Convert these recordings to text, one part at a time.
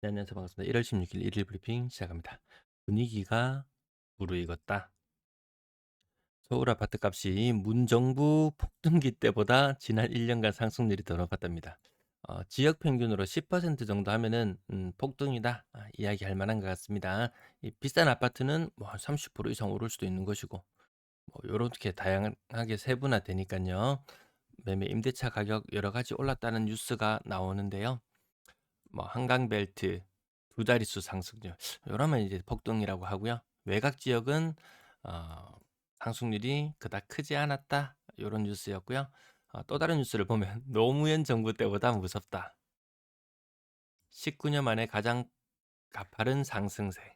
네, 안녕하세요. 반갑습니다. 1월 16일 일일 브리핑 시작합니다. 분위기가 무르익었다. 서울 아파트 값이 문정부 폭등기 때보다 지난 1년간 상승률이 더 높았답니다. 지역 평균으로 10% 정도 하면은 폭등이다 이야기할 만한 것 같습니다. 이 비싼 아파트는 뭐30% 이상 오를 수도 있는 것이고 뭐 요렇게 다양하게 세분화되니까요. 매매 임대차 가격 여러 가지 올랐다는 뉴스가 나오는데요. 뭐 한강벨트 두 자릿수 상승률 요러면 이제 폭등이라고 하고요. 외곽 지역은 어 상승률이 그닥 크지 않았다. 요런 뉴스였고요. 또 다른 뉴스를 보면 노무현 정부 때보다 무섭다. 19년 만에 가장 가파른 상승세.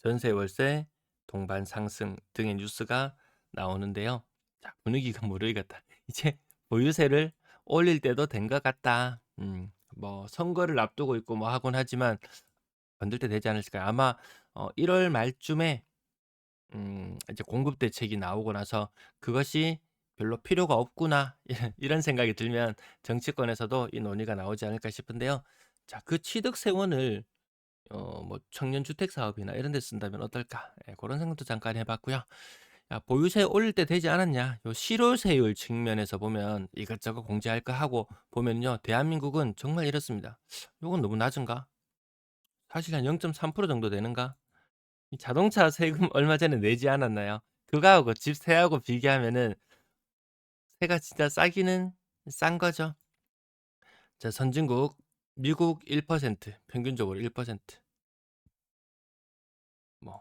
전세 월세 동반 상승 등의 뉴스가 나오는데요. 자, 분위기가 무르익었다. 이제 보유세를 올릴 때도 된 것 같다. 뭐 선거를 앞두고 있고 뭐 하곤 하지만 건들 때 되지 않을까요? 아마 1월 말쯤에 이제 공급 대책이 나오고 나서 '그것이 별로 필요가 없구나.' 이런 생각이 들면 정치권에서도 이 논의가 나오지 않을까 싶은데요. 자, 그 취득 세원을 뭐 청년 주택 사업이나 이런 데 쓴다면 어떨까? 예, 그런 생각도 잠깐 해 봤고요. 야, 보유세 올릴 때 되지 않았냐? 요 실효세율 측면에서 보면 이것저것 공제할까 하고 보면요. 대한민국은 정말 이렇습니다. 요건 너무 낮은가? 사실 한 0.3% 정도 되는가? 이 자동차 세금 얼마 전에 내지 않았나요? 그거하고 집세하고 비교하면은 세가 진짜 싸기는 싼 거죠. 자, 선진국 미국 1% 평균적으로 1%. 뭐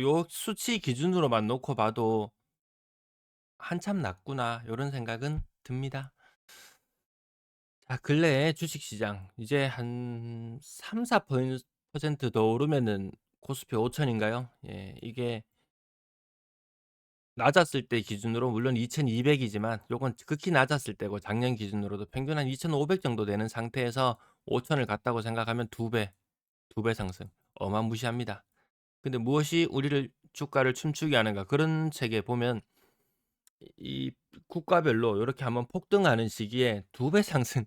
요 수치 기준으로만 놓고 봐도 '한참 낮구나.' 요런 생각은 듭니다. 자, 근래에 주식시장 이제 한 3-4 퍼센트 더 오르면은 코스피 5천 인가요? 예, 이게 낮았을 때 기준으로 물론 2,200 이지만 요건 극히 낮았을 때고 작년 기준으로도 평균 한 2,500 정도 되는 상태에서 5,000을 갔다고 생각하면 2배, 2배 상승. 어마무시합니다. 근데 무엇이 우리를 주가를 춤추게 하는가? 그런 책에 보면 이 국가별로 요렇게 한번 폭등하는 시기에 2배 상승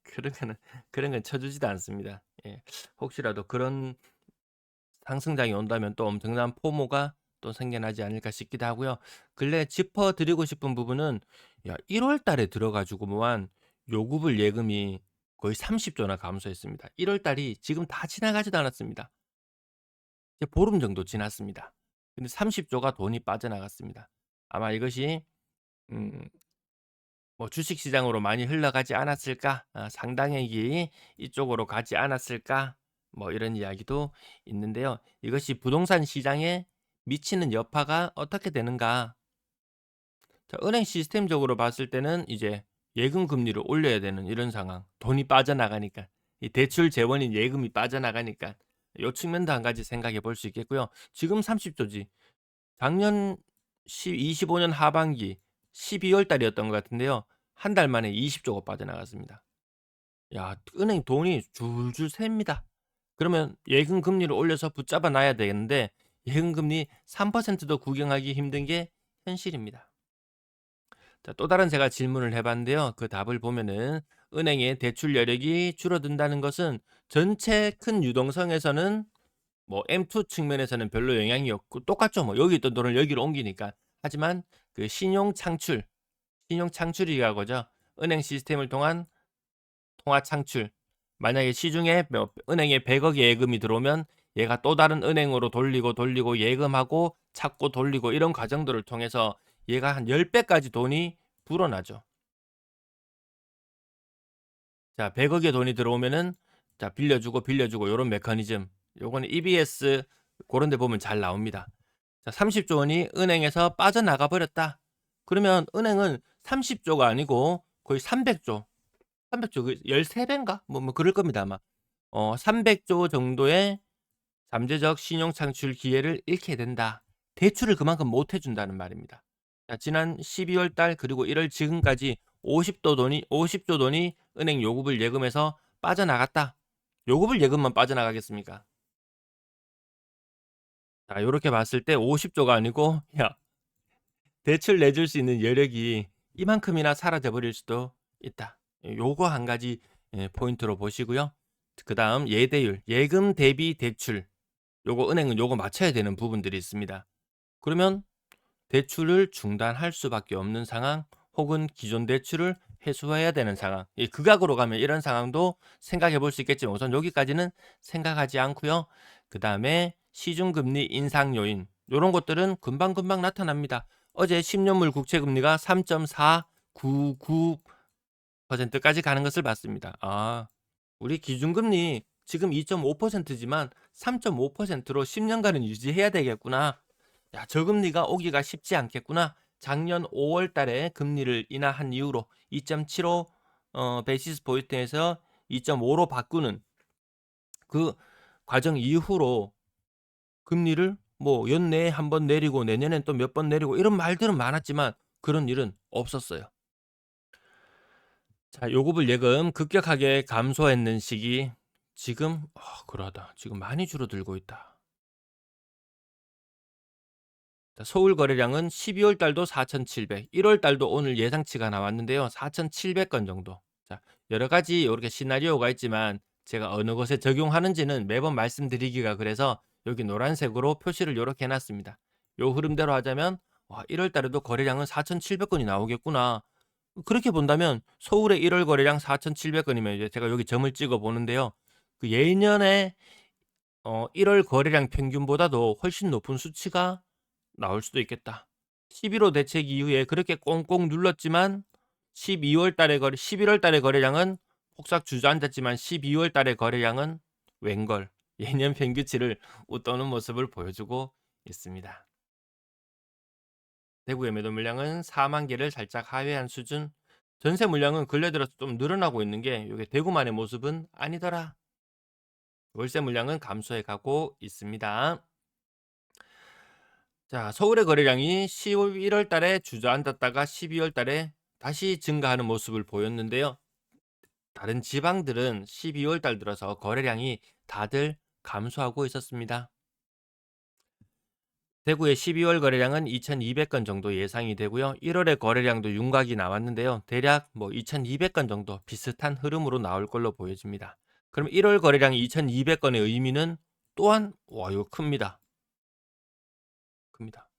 그런 거는 그런 건 쳐주지도 않습니다. 예. 혹시라도 그런 상승장이 온다면 또 엄청난 포모가 또 생겨나지 않을까 싶기도 하고요. 근래 짚어 드리고 싶은 부분은 야, 1월 달에 들어 가지고 뭐한 요구불 예금이 거의 30조 나 감소했습니다. 1월 달이 지금 다 지나가지도 않았습니다. 이제 보름 정도 지났습니다. 근데 30조가 돈이 빠져나갔습니다. 아마 이것이 음 뭐 '주식 시장으로 많이 흘러가지 않았을까? 상당액이 이쪽으로 가지 않았을까?' 뭐 이런 이야기도 있는데요. 이것이 부동산 시장에 미치는 여파가 어떻게 되는가? 자, 은행 시스템적으로 봤을 때는 이제 예금 금리를 올려야 되는 이런 상황. 돈이 빠져나가니까. 이 대출 재원인 예금이 빠져나가니까. 요 측면도 한 가지 생각해 볼 수 있겠고요. 지금 30조지. 작년 25년 하반기 12월 달이었던 것 같은데요. 한 달 만에 20조가 빠져나갔습니다. 야, 은행 돈이 줄줄 셉니다. 그러면 예금 금리를 올려서 붙잡아 놔야 되겠는데 예금 금리 3%도 구경하기 힘든 게 현실입니다. 자, 또 다른 제가 질문을 해 봤는데요. 그 답을 보면은 은행의 대출 여력이 줄어든다는 것은 전체 큰 유동성에서는 뭐 M2 측면에서는 별로 영향이 없고 똑같죠. 뭐 여기 있던 돈을 여기로 옮기니까. 하지만 그 신용 창출이라고죠. 은행 시스템을 통한 통화 창출. 만약에 시중에 뭐 은행에 100억 예금이 들어오면 얘가 또 다른 은행으로 돌리고 예금하고 찾고 돌리고 이런 과정들을 통해서 얘가 한 10 배까지 돈이 불어나죠. 자, 100억의 돈이 들어오면은 자, 빌려주고 요런 메커니즘. 요거는 EBS 고런 데 보면 잘 나옵니다. 자, 30조 원이 은행에서 빠져나가 버렸다. 그러면 은행은 30조가 아니고 거의 300조, 300조 그 13배인가? 뭐 그럴 겁니다, 아마. 300조 정도의 잠재적 신용 창출 기회를 잃게 된다. 대출을 그만큼 못 해 준다는 말입니다. 자, 지난 12월 달 그리고 1월 지금까지 50조 돈이 은행 요구불 예금에서 빠져나갔다. 요구불 예금만 빠져나가겠습니까? 자, 요렇게 봤을 때 50조가 아니고 야, 대출 내줄 수 있는 여력이 이만큼이나 사라져 버릴 수도 있다. 요거 한 가지 포인트로 보시고요. 그다음 예대율, 예금 대비 대출. 요거 은행은 요거 맞춰야 되는 부분들이 있습니다. 그러면 대출을 중단할 수밖에 없는 상황 혹은 기존 대출을 회수해야 되는 상황. 이 극악으로 가면 이런 상황도 생각해 볼 수 있겠지만 우선 여기까지는 생각하지 않고요. 그다음에 시중금리 인상 요인 요런 것들은 금방금방 나타납니다. 어제 10년물 국채 금리가 3.499%까지 가는 것을 봤습니다. 아, 우리 기준금리 지금 2.5%지만 3.5%로 10년간은 유지해야 되겠구나. 야, 저금리가 오기가 쉽지 않겠구나. 작년 5월 달에 금리를 인하한 이후로 2.75 베이시스 포인트에서 2.5로 바꾸는 그 과정 이후로 금리를 뭐 연내에 한 번 내리고 내년엔 또 몇 번 내리고 이런 말들은 많았지만 그런 일은 없었어요. 자, 요금을 예금 급격하게 감소했는 시기 지금 그러하다. 지금 많이 줄어들고 있다. 자, 서울 거래량은 12월 달도 4,700, 1월 달도 오늘 예상치가 나왔는데요. 4,700건 정도. 자, 여러 가지 이렇게 시나리오가 있지만 제가 어느 것에 적용하는지는 매번 말씀드리기가 그래서 여기 노란색으로 표시를 이렇게 해놨습니다. 요 흐름대로 하자면 1월 달에도 거래량은 4,700건이 나오겠구나. 그렇게 본다면 서울의 1월 거래량 4,700건이면 이제 제가 여기 점을 찍어 보는데요. 그 예년에 1월 거래량 평균보다도 훨씬 높은 수치가 나올 수도 있겠다. 11호 대책 이후에 그렇게 꽁꽁 눌렀지만 11월 달의 거래량은 폭삭 주저앉았지만 12월 달의 거래량은 웬걸 예년 평균치를 웃도는 모습을 보여주고 있습니다. 대구의 매도 물량은 4만 개를 살짝 하회한 수준. 전세 물량은 근래 들어서 좀 늘어나고 있는 게 이게 대구만의 모습은 아니더라. 월세 물량은 감소해 가고 있습니다. 자, 서울의 거래량이 11월 달에 주저앉았다가 12월 달에 다시 증가하는 모습을 보였는데요. 다른 지방들은 12월 달 들어서 거래량이 다들 감소하고 있었습니다. 대구의 12월 거래량은 2,200건 정도 예상이 되고요. 1월의 거래량도 윤곽이 나왔는데요. 대략 뭐 2,200건 정도 비슷한 흐름으로 나올 걸로 보여집니다. 그럼 1월 거래량이 2,200건의 의미는 또한 이거 큽니다. 큽니다.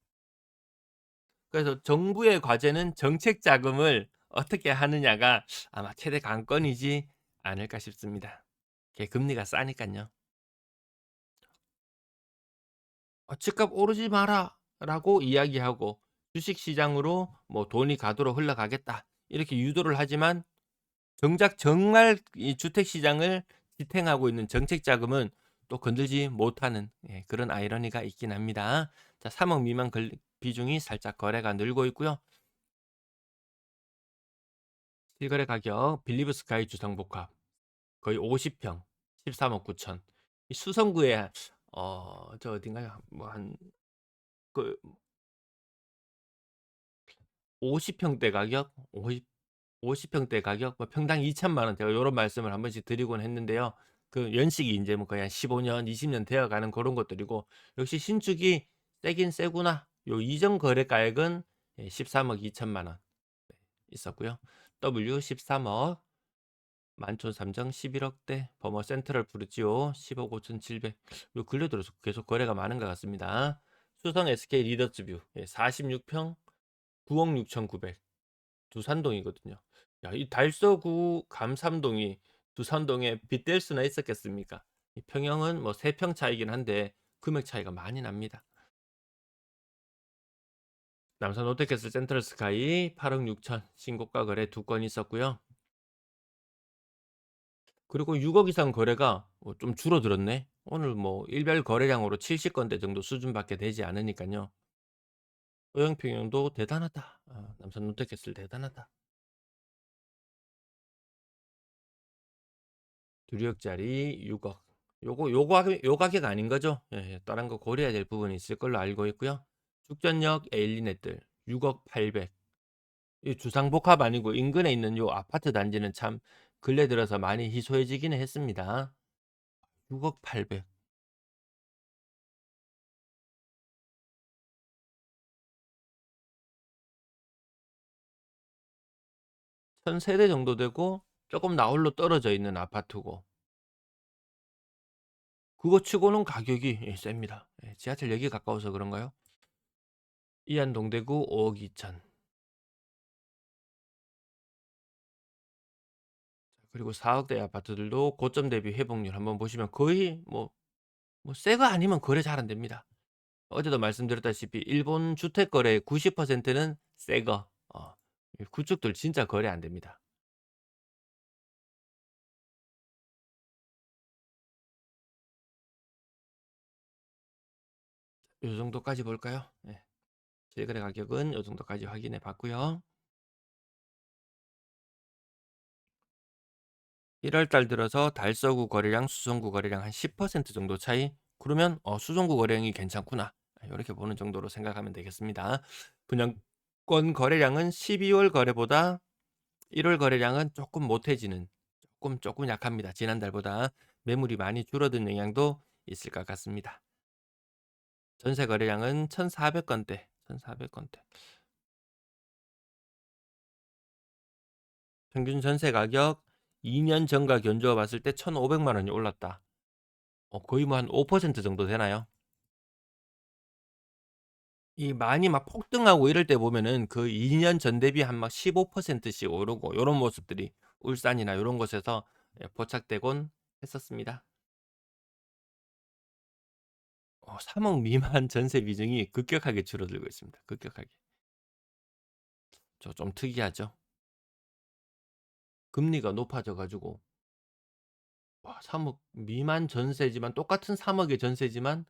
그래서 정부의 과제는 정책 자금을 어떻게 하느냐가 아마 최대 관건이지 않을까 싶습니다. 금리가 싸니까요. 집값 오르지 마라라고 이야기하고 주식 시장으로 뭐 돈이 가도록 흘러가겠다. 이렇게 유도를 하지만 정작 정말 이 주택 시장을 지탱하고 있는 정책 자금은 또 건들지 못하는 그런 아이러니가 있긴 합니다. 자, 3억 미만 비중이 살짝 거래가 늘고 있고요. 실거래 가격 빌리브 스카이 주상복합 거의 50평 13억 9천. 이 수성구에 저 어딘가요? 뭐 한 그 50평대 가격 50평대 가격 뭐 평당 2천만 원 제가 요런 말씀을 한 번씩 드리곤 했는데요. 그 연식이 인제 뭐 거의 한 15년 20년 되어 가는 고런 것들이고 역시 신축이 세긴 세구나. 요 이전 거래가액은 13억 2천만 원 있었고요. W 13억 만촌 삼정 11억대, 버머 센트럴 부르지오 10억 5,700. 요 근래 들어서 계속 거래가 많은 것 같습니다. 수성 SK 리더츠뷰 46평 9억 6,900. 두산동이거든요. 야, 이 달서구 감삼동이 두산동에 빗댈 수나 있었겠습니까? 이 평형은 뭐 3평 차이긴 한데 금액 차이가 많이 납니다. 남산 롯데캐슬 센트럴 스카이 8억 6천 신고가 거래 2건 있었고요. 그리고 6억 이상 거래가 좀 줄어들었네. 오늘 뭐 일별 거래량으로 70건대 정도 수준밖에 되지 않으니까요. 소형평형도 대단하다. 남산 롯데캐슬 대단하다. 두력짜리 6억. 요 가격 아닌 거죠? 예, 다른 거 고려해야 될 부분이 있을 걸로 알고 있고요. 죽전역 에일리넷들 6억 800. 이 주상복합 아니고 인근에 있는 요 아파트 단지는 참 근래 들어서 많이 희소해지기는 했습니다. 6억 800. 1000세대 정도 되고 조금 나홀로 떨어져 있는 아파트고 그거 치고는 가격이 셉니다. 예, 지하철역이 가까워서 그런가요? 이안 동대구 5억 2천. 그리고 4억대 아파트들도 고점 대비 회복률 한번 보시면 거의 새 거 아니면 거래 잘 안 됩니다. 어제도 말씀드렸다시피 일본 주택 거래의 90%는 새 거. 이 구축들 진짜 거래 안 됩니다. 요 정도까지 볼까요? 네. 실거래 가격은 요 정도까지 확인해 봤고요. 1월 달 들어서 달서구 거래량, 수성구 거래량 한 10% 정도 차이. 그러면 수성구 거래량이 괜찮구나. 요렇게 보는 정도로 생각하면 되겠습니다. 분양권 거래량은 12월 거래보다 1월 거래량은 조금 못해지는, 조금 약합니다. 지난달보다 매물이 많이 줄어든 영향도 있을 것 같습니다. 전세 거래량은 1,400건대, 1,400건대. 평균 전세 가격 2년 전과 견주어 봤을 때 1,500만 원이 올랐다. 거의 뭐 한 5% 정도 되나요? 이 많이 막 폭등하고 이럴 때 보면은 그 2년 전 대비 한 막 15%씩 오르고 요런 모습들이 울산이나 요런 곳에서 포착되곤 했었습니다. 3억 미만 전세 비중이 급격하게 줄어들고 있습니다. 급격하게. 좀 특이하죠. 금리가 높아져 가지고 3억 미만 전세지만 똑같은 3억의 전세지만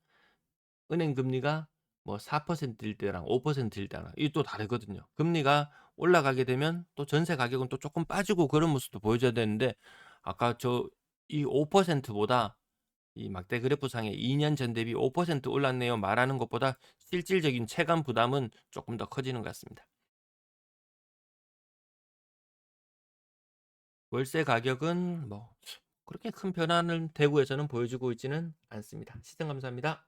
은행 금리가 뭐 4%일 때랑 5%일 때랑 이게 또 다르거든요. 금리가 올라가게 되면 또 전세 가격은 또 조금 빠지고 그런 모습도 보여줘야 되는데 아까 이 5%보다 이 막대 그래프상에 2년 전 대비 5% 올랐네요 말하는 것보다 실질적인 체감 부담은 조금 더 커지는 것 같습니다. 월세 가격은 뭐 그렇게 큰 변화는 대구에서는 보여주고 있지는 않습니다. 시청 감사합니다.